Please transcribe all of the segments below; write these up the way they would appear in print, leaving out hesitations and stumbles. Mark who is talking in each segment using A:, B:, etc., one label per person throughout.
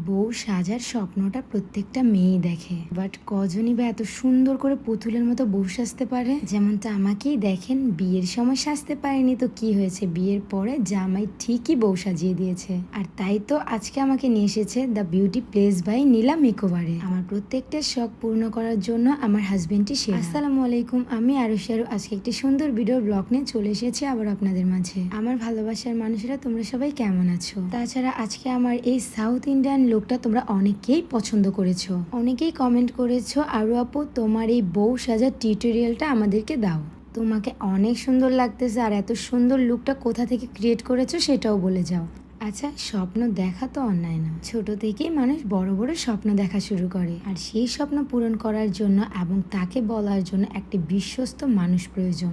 A: বউ সাজার স্বপ্নটা প্রত্যেকটা মেয়েই দেখে, বাট কজনই বা এত সুন্দর করে পুতুলের মতো বউ সাজতে পারে। যেমনটা আমাকেই দেখেন, বিয়ের সময় সাজতে পারেনি তো কি হয়েছে, বিয়ের পরে জামাই ঠিকই বউ সাজিয়ে দিয়েছে। আর তাই তো আজকে আমাকে নিয়ে এসেছে the beauty place by Nila মেকওভারে আমার প্রত্যেকটা শখ পূর্ণ করার জন্য আমার হাজবেন্ডটি সেরা। আসসালামু আলাইকুম, আমি আরুষি আরু আজকে একটি সুন্দর ভিডিওর ব্লগ নিয়ে চলে এসেছি আবার আপনাদের মাঝে। আমার ভালোবাসার মানুষেরা তোমরা সবাই কেমন আছো? তাছাড়া আজকে আমার এই সাউথ ইন্ডিয়ান লুকটা তোমরা অনেকেই পছন্দ করেছো, অনেকেই কমেন্ট করেছো আরু আপু তোমার এই বউ সাজার টিউটোরিয়ালটা আমাদেরকে দাও, তোমাকে অনেক সুন্দর লাগতেছে, আর এত সুন্দর লুকটা কোথা থেকে ক্রিয়েট করেছো সেটাও বলে যাও। আচ্ছা, স্বপ্ন দেখা তো অন্যায় না, ছোট থেকেই মানুষ বড় বড় স্বপ্ন দেখা শুরু করে, আর সেই স্বপ্ন পূরণ করার জন্য এবং তাকে বলার জন্য একটি বিশ্বস্ত মানুষ প্রয়োজন।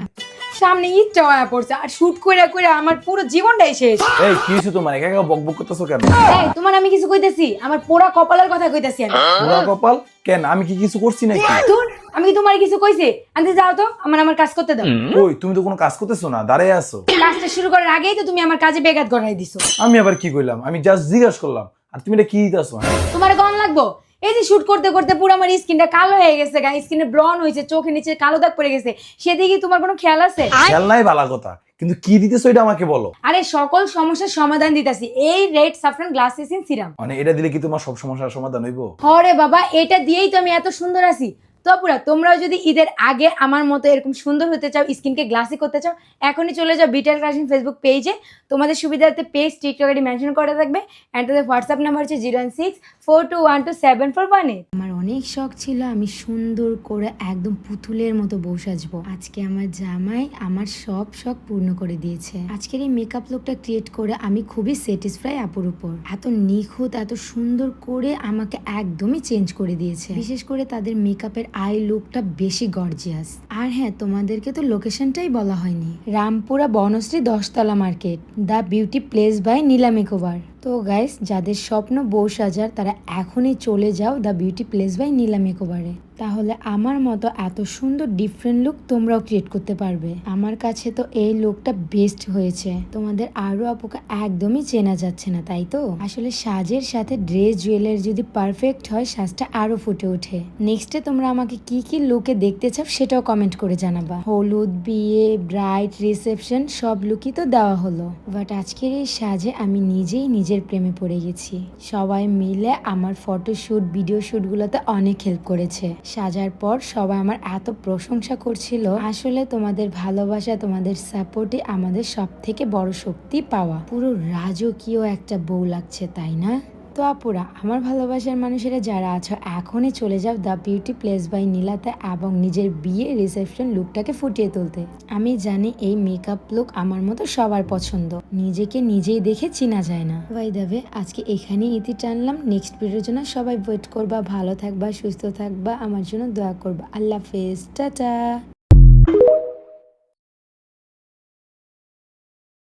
B: সামনে ঈদটা হয়ে পড়ছে আর শুট করে করে আমার পুরো জীবনটাই শেষ।
C: এই কি হইছে তোমার? একা একা বকবক করতেছো কেন?
B: এই তোমার আমি কিছু কইতেছি? আমার পোড়া কপালের কথা কইতাছি আমি।
C: পুরা কপাল কেন? আমি কি কিছু করছি নাকি?
B: দূর, আমি কি তোমার কিছু কইছি? আনতে যাও তো, আমার কাজ করতে দাও।
C: ওই তুমি তো কোনো কাজ করতেছো না, দাঁড়ায় আছো।
B: কাজটা শুরু করার আগেই তো তুমি আমার কাজে বেঘাত ঘটাই দিছো।
C: আমি আবার কি কইলাম? আমি জাস্ট জিজ্ঞাসা করলাম, আর তুমি এটা কি দিতেছো?
B: তোমার গম লাগবো? এই যে শুট করতে করতে পুরো আমার স্কিনটা কালো হয়ে গেছে, স্কিনে ব্রন হয়েছে, চোখের নিচে কালো দাগ পড়ে গেছে, সেদিকে তোমার কোনো খেয়াল আছে?
C: খেয়াল নাই ভালো কথা, কিন্তু কি দিতেছো এটা আমাকে বলো।
B: আরে সকল সমস্যার সমাধান দিতাছি এই রেড সাফরান গ্লাসিসিন সিরাম।
C: মানে এটা দিলে কি তোমার সব সমস্যার সমাধান হইবো?
B: হরে বাবা, এটা দিয়েই তো আমি এত সুন্দর আছি। তো পুরা তোমরাও যদি ঈদের আগে আমার মতো এরকম সুন্দর হতে চাও, স্কিনকে গ্লাসি করতে চাও, এখনই চলে যাও বিটাল ক্রাশিং ফেসবুক পেজে। তোমাদের সুবিধার্থে পেজ টিকটকে মেনশন করা থাকবে, অ্যান্ড তাদের হোয়াটসঅ্যাপ নাম্বার হচ্ছে 01642127418।
A: আমার অনেক শখ ছিল আমি সুন্দর করে একদম পুতুলের মতো বউ সাজবো। আজকে আমার জামাই আমার সব শখ পূর্ণ করে দিয়েছে। আজকের এই মেকআপ লুকটা ক্রিয়েট করে আমি খুবই স্যাটিসফাই আপুর উপর। এত নিখুঁত, এত সুন্দর করে আমাকে একদমই চেঞ্জ করে দিয়েছে। বিশেষ করে তাদের মেকআপের আই লুকটা বেশি গর্জিয়াস। আর হ্যাঁ, তোমাদেরকে তো লোকেশনটাই বলা হয়নি, রামপুরা বনশ্রী 10তলা market, the beauty place by Nila makeover. তো গাইস, যাদের স্বপ্ন বউ সাজার তারা এখনই চলে যাও the beauty place by Nila মেকওভারে, তাহলে আমার মতো এত সুন্দর ডিফারেন্ট লুক তোমরাও ক্রিয়েট করতে পারবে। আমার কাছে তো এই লুকটা বেস্ট হয়েছে, তোমাদের আরো আপুকে একদমই চেনা যাচ্ছে না, তাই তো? আসলে সাজের সাথে ড্রেস জুয়েলারি যদি পারফেক্ট হয়, সাজটা আরো ফুটে ওঠে। নেক্সটে তোমরা আমাকে কি কি লুকে দেখতে চাও সেটাও কমেন্ট করে জানাবা। হলুদ, বিয়ে, ব্রাইড, রিসেপশন সব লুকই তো দেওয়া হলো, বাট আজকের এই সাজে আমি নিজেই নিজের প্রেমে পড়ে গেছি। সবাই মিলে আমার ফটোশুট, ভিডিও শুট গুলোতে অনেক হেল্প করেছে। সাজার পর সবাই আমার এত প্রশংসা করছিল। আসলে তোমাদের ভালোবাসা, তোমাদের সাপোর্টই আমাদের সব থেকে বড় শক্তি পাওয়া। পুরো রাজকীয় একটা বউ লাগছে, তাই না? তো আপুরা, আমার ভালোবাসার মানুষেরা যারা আছো, এখনই চলে যাও দ্য বিউটি প্লেস বাই নীলাতে এবং নিজের বিয়ে রিসেপশন লুকটাকে ফুটিয়ে তুলতে। আমি জানি এই মেকআপ লুক আমার মতো সবার পছন্দ, নিজেকে নিজেই দেখে চিনা যায় না। বাই দ্য ওয়ে, আজকে এখানেই ইতি টানলাম। নেক্সট ভিডিওর জন্য সবাই ওয়েট করবা, ভালো থাকবা, সুস্থ থাকবা, আমার জন্য দোয়া করবা। আল্লাহ হাফেজ, টাটা।